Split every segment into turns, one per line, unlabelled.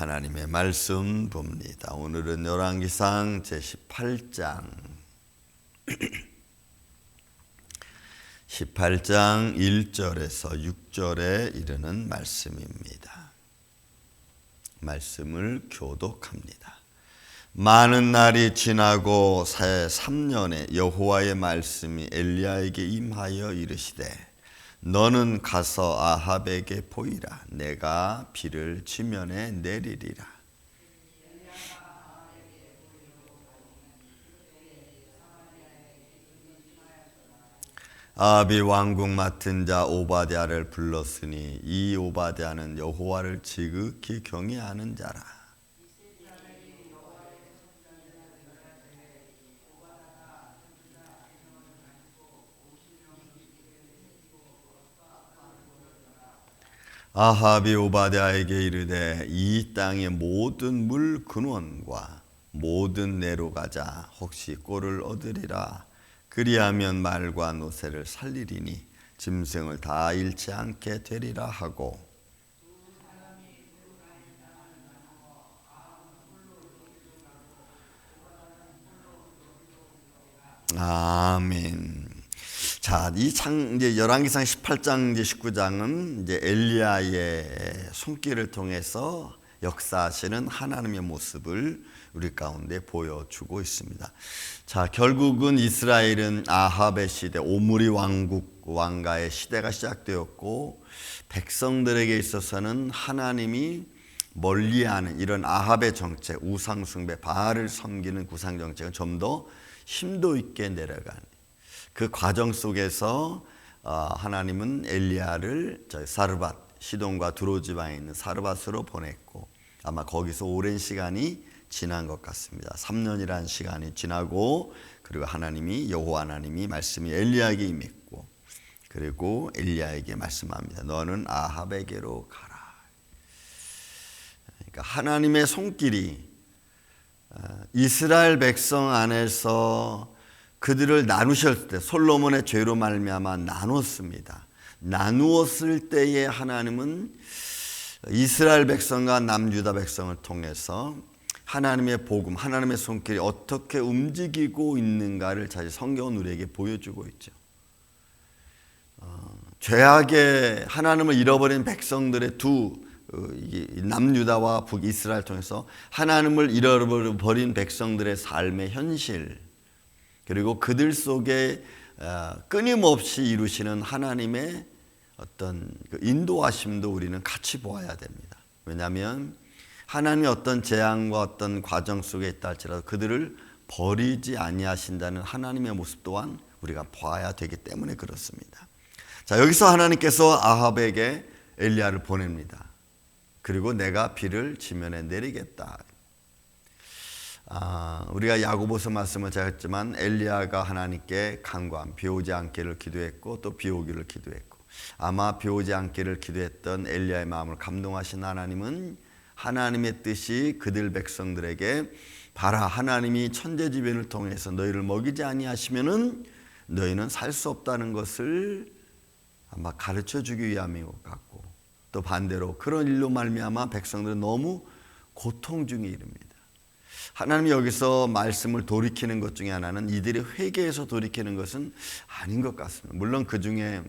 하나님의 말씀 봅니다. 오늘은 열왕기상 제18장 18장 1절에서 6절에 이르는 말씀입니다. 말씀을 교독합니다. 많은 날이 지나고 새 3년에 여호와의 말씀이 엘리야에게 임하여 이르시되 너는 가서 아합에게 보이라. 내가 비를 지면에 내리리라. 아합이 왕궁 맡은 자 오바댜를 불렀으니 이 오바댜는 여호와를 지극히 경외하는 자라. 아합이 오바댜에게 이르되 이 땅의 모든 물 근원과 모든 내로 가자. 혹시 꼴을 얻으리라. 그리하면 말과 노새를 살리리니 짐승을 다 잃지 않게 되리라 하고 아멘. 자, 이제 열왕기상 18장 이제 19장은 이제 엘리야의 손길을 통해서 역사하시는 하나님의 모습을 우리 가운데 보여주고 있습니다. 자, 결국은 이스라엘은 아합의 시대, 오므리 왕가의 시대가 시작되었고 백성들에게 있어서는 하나님이 멀리하는 이런 아합의 정책, 우상 숭배, 바알을 섬기는 구상 정책은 좀 더 심도 있게 내려가는 그 과정 속에서 하나님은 엘리야를 사르밧, 시돈과 두로 지방에 있는 사르밧으로 보냈고 아마 거기서 오랜 시간이 지난 것 같습니다. 3년이라는 시간이 지나고 그리고 여호와 하나님이 말씀이 엘리야에게 임했고 그리고 엘리야에게 말씀합니다. 너는 아합에게로 가라. 그러니까 하나님의 손길이 이스라엘 백성 안에서 그들을 나누셨을 때 솔로몬의 죄로 말미암아 나눴습니다. 나누었을 때에 하나님은 이스라엘 백성과 남유다 백성을 통해서 하나님의 복음, 하나님의 손길이 어떻게 움직이고 있는가를 사실 성경은 우리에게 보여주고 있죠. 죄악의 하나님을 잃어버린 백성들의 남유다와 북이스라엘 통해서 하나님을 잃어버린 백성들의 삶의 현실 그리고 그들 속에 끊임없이 이루시는 하나님의 어떤 인도하심도 우리는 같이 보아야 됩니다. 왜냐하면 하나님의 어떤 재앙과 어떤 과정 속에 있다 할지라도 그들을 버리지 아니하신다는 하나님의 모습 또한 우리가 봐야 되기 때문에 그렇습니다. 자, 여기서 하나님께서 아합에게 엘리야를 보냅니다. 그리고 내가 비를 지면에 내리겠다. 우리가 야고보서 말씀을 제가 했지만 엘리야가 하나님께 간구한 비 오지 않기를 기도했고 또 비 오기를 기도했고 아마 비 오지 않기를 기도했던 엘리야의 마음을 감동하신 하나님은 하나님의 뜻이 그들 백성들에게 봐라 하나님이 천재지변을 통해서 너희를 먹이지 아니하시면은 너희는 살 수 없다는 것을 아마 가르쳐 주기 위함인 것 같고 또 반대로 그런 일로 말미암아 백성들은 너무 고통 중에 이릅니다. 하나님이 여기서 말씀을 돌이키는 것 중에 하나는 이들이 회개해서 돌이키는 것은 아닌 것 같습니다. 물론 그 중에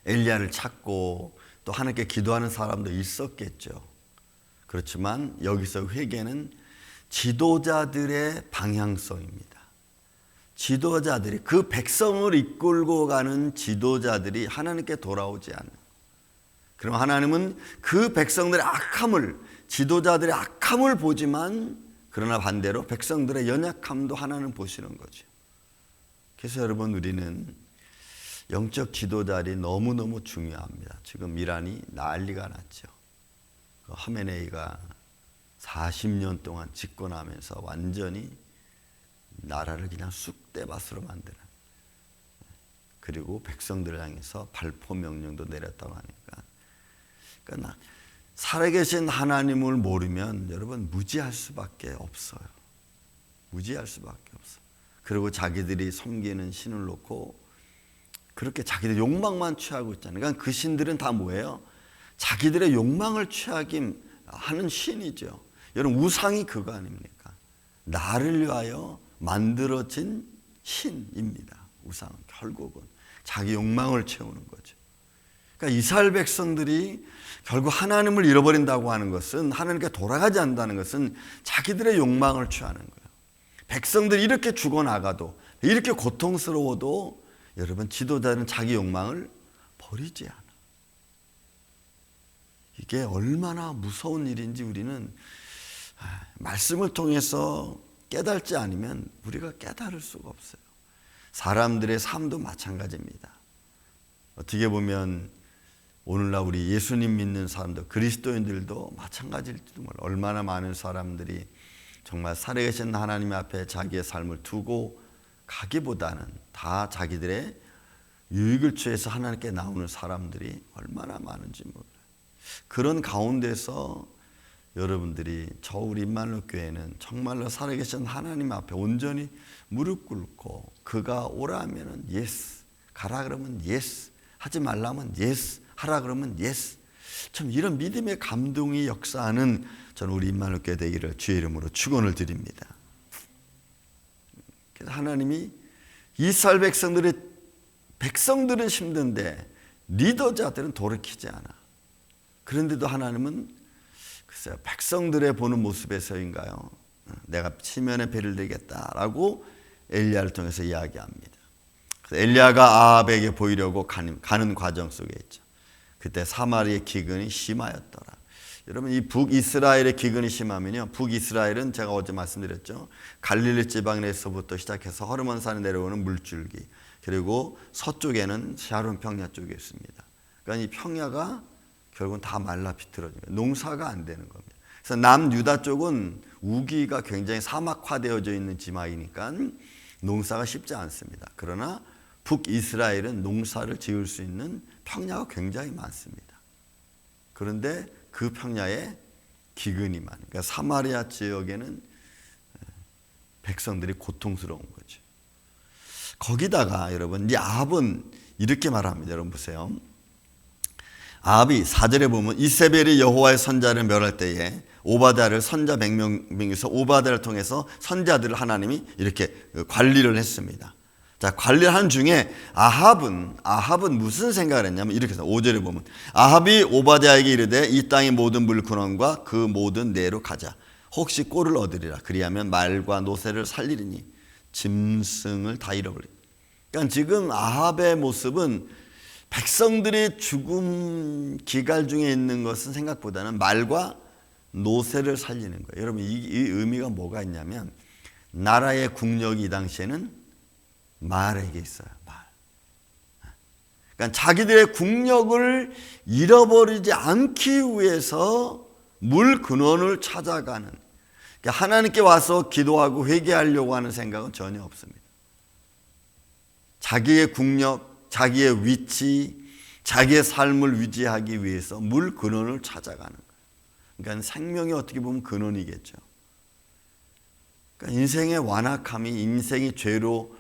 엘리야를 찾고 또 하나님께 기도하는 사람도 있었겠죠. 그렇지만 여기서 회개는 지도자들의 방향성입니다. 지도자들이 그 백성을 이끌고 가는 지도자들이 하나님께 돌아오지 않는. 그럼 하나님은 그 백성들의 악함을 지도자들의 악함을 보지만 그러나 반대로 백성들의 연약함도 하나는 보시는 거죠. 그래서 여러분 우리는 영적 지도자들이 너무너무 중요합니다. 지금 이란이 난리가 났죠. 하메네이가 40년 동안 집권하면서 완전히 나라를 그냥 쑥대밭으로 만드는 그리고 백성들을 향해서 발포 명령도 내렸다고 하니까 그러니까 살아계신 하나님을 모르면 여러분 무지할 수밖에 없어요. 무지할 수밖에 없어요. 그리고 자기들이 섬기는 신을 놓고 그렇게 자기들 욕망만 취하고 있잖아요. 그러니까 그 신들은 다 뭐예요? 자기들의 욕망을 취하기 하는 신이죠. 여러분 우상이 그거 아닙니까? 나를 위하여 만들어진 신입니다. 우상은 결국은 자기 욕망을 채우는 거죠. 그러니까 이스라엘 백성들이 결국 하나님을 잃어버린다고 하는 것은, 하나님께 돌아가지 않는다는 것은 자기들의 욕망을 취하는 거예요. 백성들이 이렇게 죽어나가도, 이렇게 고통스러워도 여러분 지도자는 자기 욕망을 버리지 않아. 이게 얼마나 무서운 일인지 우리는 말씀을 통해서 깨닫지 않으면 우리가 깨달을 수가 없어요. 사람들의 삶도 마찬가지입니다. 어떻게 보면 오늘날 우리 예수님 믿는 사람들, 그리스도인들도 마찬가지일지도 몰라요. 얼마나 많은 사람들이 정말 살아계신 하나님 앞에 자기의 삶을 두고 가기보다는 다 자기들의 유익을 취해서 하나님께 나오는 사람들이 얼마나 많은지 몰라요. 그런 가운데서 여러분들이 저 우리 임마누엘 교회는 정말로 살아계신 하나님 앞에 온전히 무릎 꿇고 그가 오라 하면은 예스, 가라 그러면 예스, 하지 말라면 예스, 하라 그러면 예스. 참 이런 믿음의 감동이 역사하는 저는 우리 임마누엘 교회 되기를 주의 이름으로 축원을 드립니다. 그래서 하나님이 이스라엘 백성들은 힘든데 리더자들은 돌이키지 않아. 그런데도 하나님은 글쎄요, 백성들의 보는 모습에서인가요? 내가 시면에 배를 드리겠다라고 엘리야를 통해서 이야기합니다. 그래서 엘리야가 아합에게 보이려고 가는 과정 속에 있죠. 그때 사마리아의 기근이 심하였더라. 여러분 이 북이스라엘의 기근이 심하면요, 북이스라엘은 제가 어제 말씀드렸죠. 갈릴리 지방에서부터 시작해서 허르몬산에 내려오는 물줄기, 그리고 서쪽에는 샤론 평야 쪽에 있습니다. 그러니까 이 평야가 결국은 다 말라 비틀어지는 거예요. 농사가 안 되는 겁니다. 그래서 남유다 쪽은 우기가 굉장히 사막화되어져 있는 지방이니까 농사가 쉽지 않습니다. 그러나 북이스라엘은 농사를 지을 수 있는 평야가 굉장히 많습니다. 그런데 그 평야에 기근이 많아요. 그러니까 사마리아 지역에는 백성들이 고통스러운 거죠. 거기다가 여러분, 이 아합은 이렇게 말합니다. 여러분 보세요. 아합이 4절에 보면 이세벨이 여호와의 선자를 멸할 때에 오바댜를 선자 100명에서 오바댜를 통해서 선자들을 하나님이 이렇게 관리를 했습니다. 자, 관리를 한 중에 아합은 무슨 생각을 했냐면 이렇게 해서 5절에 보면 아합이 오바댜에게 이르되 이 땅의 모든 물근원과 그 모든 내로 가자. 혹시 꼴을 얻으리라. 그리하면 말과 노새를 살리리니 짐승을 다 잃어버리리. 그러니까 지금 아합의 모습은 백성들의 죽음 기갈 중에 있는 것은 생각보다는 말과 노새를 살리는 거예요. 여러분 이 의미가 뭐가 있냐면 나라의 국력이 이 당시에는 말에게 있어요. 말. 그러니까 자기들의 국력을 잃어버리지 않기 위해서 물 근원을 찾아가는, 그러니까 하나님께 와서 기도하고 회개하려고 하는 생각은 전혀 없습니다. 자기의 국력, 자기의 위치, 자기의 삶을 유지하기 위해서 물 근원을 찾아가는 거예요. 그러니까 생명이 어떻게 보면 근원이겠죠. 그러니까 인생의 완악함이, 인생이 죄로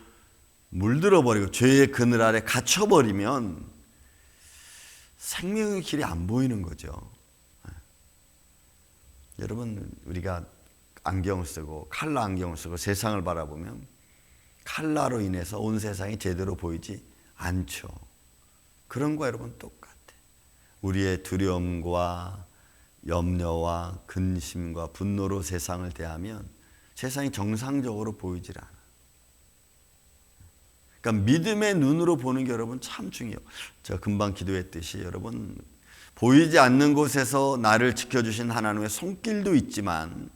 물들어버리고 죄의 그늘 아래 갇혀버리면 생명의 길이 안 보이는 거죠. 여러분 우리가 안경을 쓰고 칼라 안경을 쓰고 세상을 바라보면 칼라로 인해서 온 세상이 제대로 보이지 않죠. 그런 거 여러분 똑같아. 우리의 두려움과 염려와 근심과 분노로 세상을 대하면 세상이 정상적으로 보이질 않아. 그러니까 믿음의 눈으로 보는 게 여러분 참 중요해요. 제가 금방 기도했듯이 여러분 보이지 않는 곳에서 나를 지켜주신 하나님의 손길도 있지만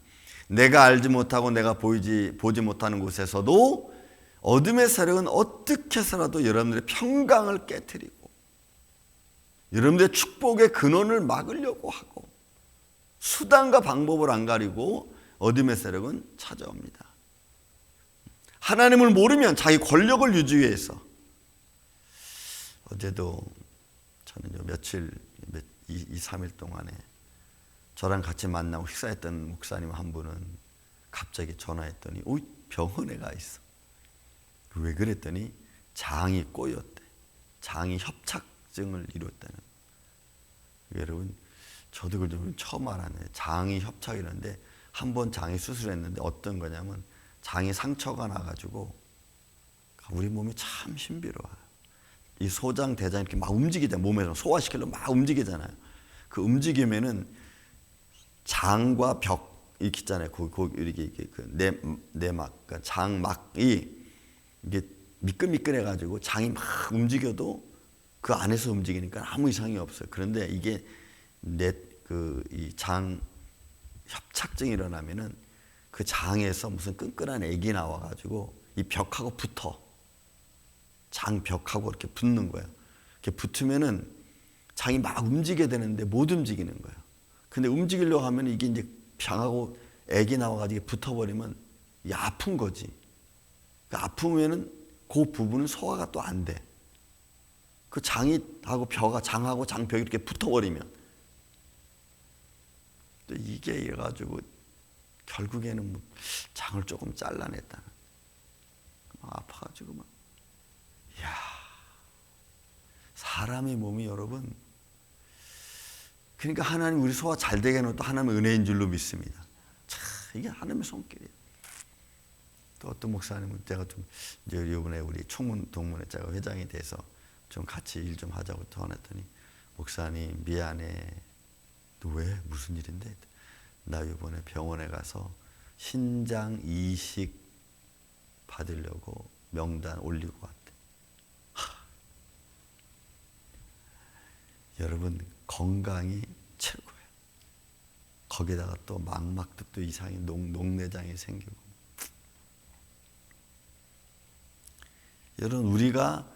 내가 알지 못하고 내가 보지 못하는 곳에서도 어둠의 세력은 어떻게 해서라도 여러분들의 평강을 깨트리고 여러분들의 축복의 근원을 막으려고 하고 수단과 방법을 안 가리고 어둠의 세력은 찾아옵니다. 하나님을 모르면 자기 권력을 유지 위해서. 어제도 저는 며칠 2-3일 동안에 저랑 같이 만나고 식사했던 목사님 한 분은 갑자기 전화했더니 병원에 가 있어. 왜 그랬더니 장이 꼬였대. 장이 협착증을 이뤘다는. 여러분 저도 그걸 좀 처음 알았네. 장이 협착이라는데 한 번 장이 수술했는데 어떤 거냐면 장이 상처가 나가지고 우리 몸이 참 신비로워요. 이 소장 대장 이렇게 막 움직이잖아요. 몸에서 소화시키려면 막 움직이잖아요. 그 움직이면은 장과 벽 이렇게 있잖아요. 이렇게 그 내막, 그러니까 장막이 이게 미끌미끌해가지고 장이 막 움직여도 그 안에서 움직이니까 아무 이상이 없어요. 그런데 이게 이 장 협착증이 일어나면은 그 장에서 무슨 끈끈한 액이 나와가지고 이 벽하고 붙어. 장 벽하고 이렇게 붙는 거예요. 이렇게 붙으면은 장이 막 움직여야 되는데 못 움직이는 거예요. 근데 움직이려고 하면 이게 이제 병하고 액이 나와가지고 붙어버리면 이게 아픈 거지. 아프면은 그 부분은 소화가 또 안 돼. 그 장하고 장하고 장벽이 이렇게 붙어버리면 또 이게 이래가지고 결국에는 뭐 장을 조금 잘라냈다는. 막 아파가지고 막. 이야, 사람의 몸이 여러분. 그러니까 하나님 우리 소화 잘 되게 해놓은 또 하나님의 은혜인 줄로 믿습니다. 참 이게 하나님의 손길이에요. 또 어떤 목사님은 제가 좀 이제 이번에 우리 총문 동문회 제가 회장이 돼서 좀 같이 일 좀 하자고 전했더니 목사님 미안해. 너 왜? 무슨 일인데? 나 이번에 병원에 가서 신장 이식 받으려고 명단 올리고 왔대. 여러분 건강이 최고예요. 거기다가 또 망막도 또 이상히 녹내장이 생기고. 여러분 우리가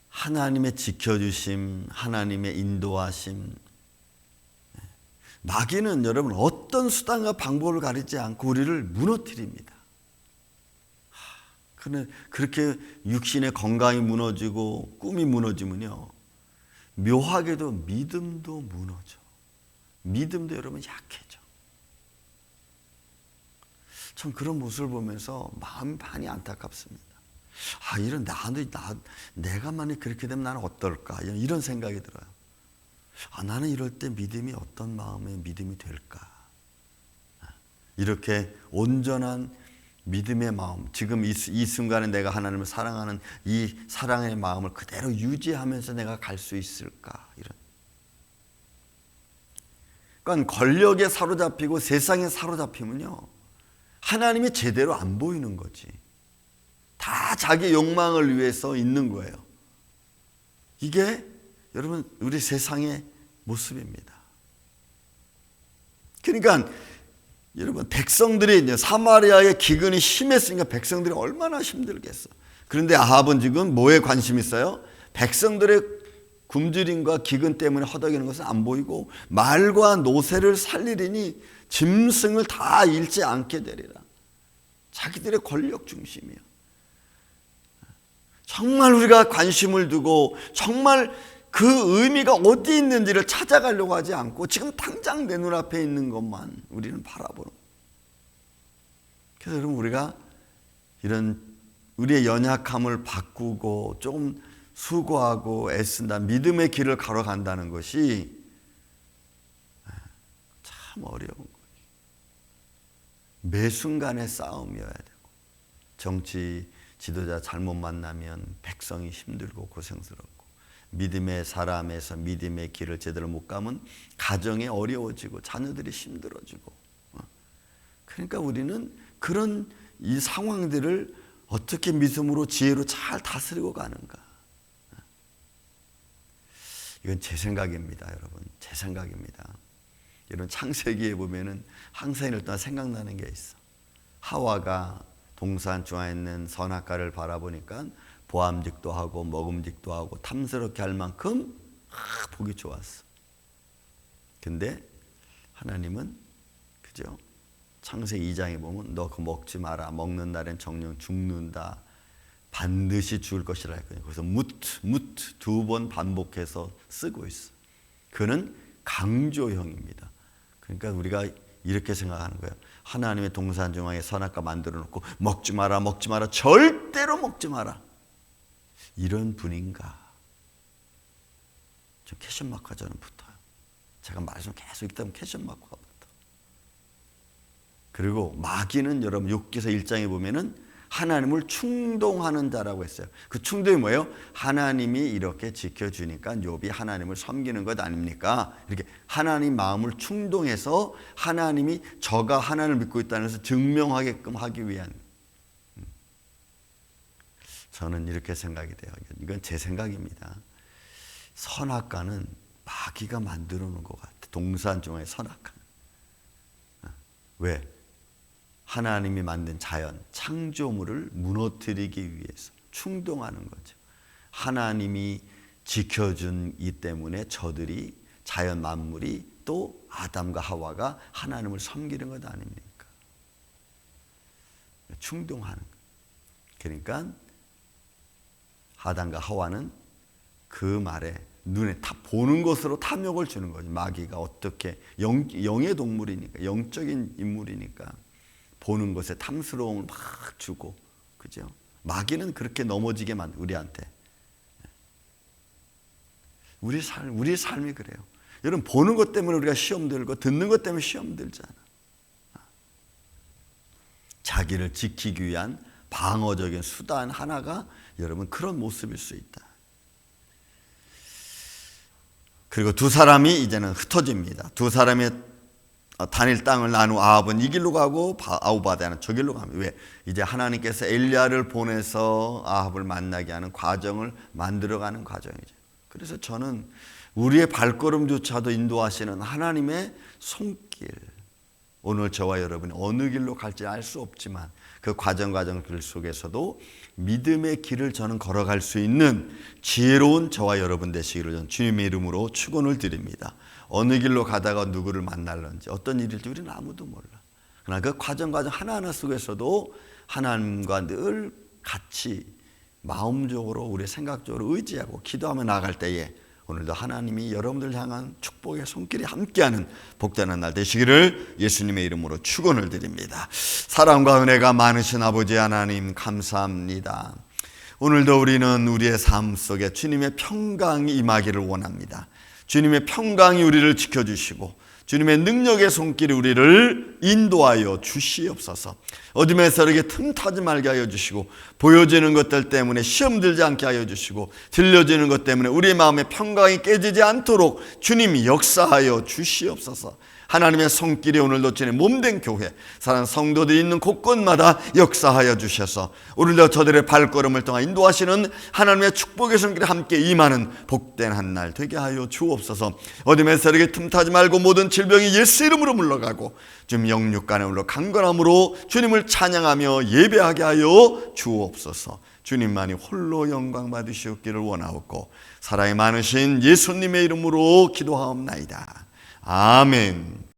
하나님의 지켜주심, 하나님의 인도하심, 마귀는 여러분 어떤 수단과 방법을 가리지 않고 우리를 무너뜨립니다. 그렇게 육신의 건강이 무너지고 꿈이 무너지면요, 묘하게도 믿음도 무너져. 믿음도 여러분 약해져. 참 그런 모습을 보면서 마음이 많이 안타깝습니다. 내가 만약 그렇게 되면 나는 어떨까? 이런 생각이 들어요. 나는 이럴 때 믿음이 어떤 마음의 믿음이 될까? 이렇게 온전한 믿음의 마음, 지금 이 순간에 내가 하나님을 사랑하는 이 사랑의 마음을 그대로 유지하면서 내가 갈 수 있을까? 그러니까 권력에 사로잡히고 세상에 사로잡히면요, 하나님이 제대로 안 보이는 거지. 다 자기 욕망을 위해서 있는 거예요. 이게 여러분 우리 세상의 모습입니다. 그러니까 여러분 백성들이 이제 사마리아의 기근이 심했으니까 백성들이 얼마나 힘들겠어. 그런데 아합은 지금 뭐에 관심 있어요? 백성들의 굶주림과 기근 때문에 허덕이는 것은 안 보이고 말과 노새를 살리리니 짐승을 다 잃지 않게 되리라. 자기들의 권력 중심이에요. 정말 우리가 관심을 두고 정말 그 의미가 어디 있는지를 찾아가려고 하지 않고 지금 당장 내 눈앞에 있는 것만 우리는 바라보는 거예요. 그래서 여러분 우리가 이런 우리의 연약함을 바꾸고 조금 수고하고 애쓴다, 믿음의 길을 걸어간다는 것이 참 어려운 거예요. 매 순간의 싸움이어야 되고, 정치 지도자 잘못 만나면 백성이 힘들고 고생스럽고, 믿음의 사람에서 믿음의 길을 제대로 못 가면 가정이 어려워지고 자녀들이 힘들어지고. 그러니까 우리는 그런 이 상황들을 어떻게 믿음으로 지혜로 잘 다스리고 가는가. 이건 제 생각입니다, 여러분. 제 생각입니다. 이런 창세기에 보면은 항상 일단 생각나는 게 있어. 하와가 동산 중앙에 있는 선악과를 바라보니까 보암직도 하고 먹음직도 하고 탐스럽게 할 만큼 보기 좋았어. 근데 하나님은 그죠? 창세기 2장에 보면 너 그거 먹지 마라. 먹는 날엔 정령 죽는다. 반드시 죽을 것이라 했거든요. 그래서 무트 두 번 반복해서 쓰고 있어. 그는 강조형입니다. 그러니까 우리가 이렇게 생각하는 거예요. 하나님의 동산 중앙에 선악과 만들어 놓고 먹지 마라, 먹지 마라, 절대로 먹지 마라. 이런 분인가? 좀 캐션마크가 저는 붙어요. 제가 말씀 계속 읽다 보면 캐션 마크가 붙어. 그리고 마귀는 여러분 욥기서 1장에 보면은 하나님을 충동하는 자라고 했어요. 그 충동이 뭐예요? 하나님이 이렇게 지켜주니까 욥이 하나님을 섬기는 것 아닙니까? 이렇게 하나님 마음을 충동해서 하나님이 저가 하나님을 믿고 있다는 것을 증명하게끔 하기 위한. 저는 이렇게 생각이 돼요. 이건 제 생각입니다. 선악과는 마귀가 만들어 놓은 것 같아. 동산 중에 선악과. 왜? 하나님이 만든 자연, 창조물을 무너뜨리기 위해서 충동하는 거죠. 하나님이 지켜준 이 때문에 저들이, 자연 만물이 또 아담과 하와가 하나님을 섬기는 것 아닙니까? 충동하는 거. 그러니까 아담과 하와는 그 말에 눈에 다 보는 것으로 탐욕을 주는 거죠. 마귀가 어떻게 영의 동물이니까, 영적인 인물이니까 보는 것에 탐스러움을 막 주고, 그죠? 마귀는 그렇게 넘어지게 우리한테. 우리 삶이 그래요. 여러분, 보는 것 때문에 우리가 시험 들고 듣는 것 때문에 시험 들잖아. 자기를 지키기 위한 방어적인 수단 하나가 여러분 그런 모습일 수 있다. 그리고 두 사람이 이제는 흩어집니다. 두 사람의 다닐 땅을 나누 아합은 이 길로 가고 아우바다는 저 길로 갑니다. 왜? 이제 하나님께서 엘리야를 보내서 아합을 만나게 하는 과정을 만들어가는 과정이죠. 그래서 저는 우리의 발걸음조차도 인도하시는 하나님의 손길, 오늘 저와 여러분이 어느 길로 갈지 알 수 없지만 그 과정 길 속에서도 믿음의 길을 저는 걸어갈 수 있는 지혜로운 저와 여러분 되시기를 저는 주님의 이름으로 축원을 드립니다. 어느 길로 가다가 누구를 만날런지 어떤 일일지 우리는 아무도 몰라. 그러나 그 과정 하나하나 속에서도 하나님과 늘 같이 마음적으로 우리 생각적으로 의지하고 기도하며 나아갈 때에 오늘도 하나님이 여러분들 향한 축복의 손길이 함께하는 복되는 날 되시기를 예수님의 이름으로 축원을 드립니다. 사랑과 은혜가 많으신 아버지 하나님 감사합니다. 오늘도 우리는 우리의 삶 속에 주님의 평강이 임하기를 원합니다. 주님의 평강이 우리를 지켜주시고 주님의 능력의 손길이 우리를 인도하여 주시옵소서. 어둠에서 이렇게 틈타지 말게 하여 주시고 보여지는 것들 때문에 시험 들지 않게 하여 주시고 들려지는 것 때문에 우리의 마음의 평강이 깨지지 않도록 주님이 역사하여 주시옵소서. 하나님의 손길이 오늘도 주님 몸된 교회 사랑하는 성도들이 있는 곳곳마다 역사하여 주셔서 오늘도 저들의 발걸음을 통해 인도하시는 하나님의 축복의 손길이 함께 임하는 복된 한 날 되게 하여 주옵소서. 어둠에서 이렇게 틈타지 말고 모든 질병이 예수 이름으로 물러가고 주님 영육간에 올라 강건함으로 주님을 찬양하며 예배하게 하여 주옵소서. 주님만이 홀로 영광 받으시옵기를 원하옵고 사랑이 많으신 예수님의 이름으로 기도하옵나이다. 아멘.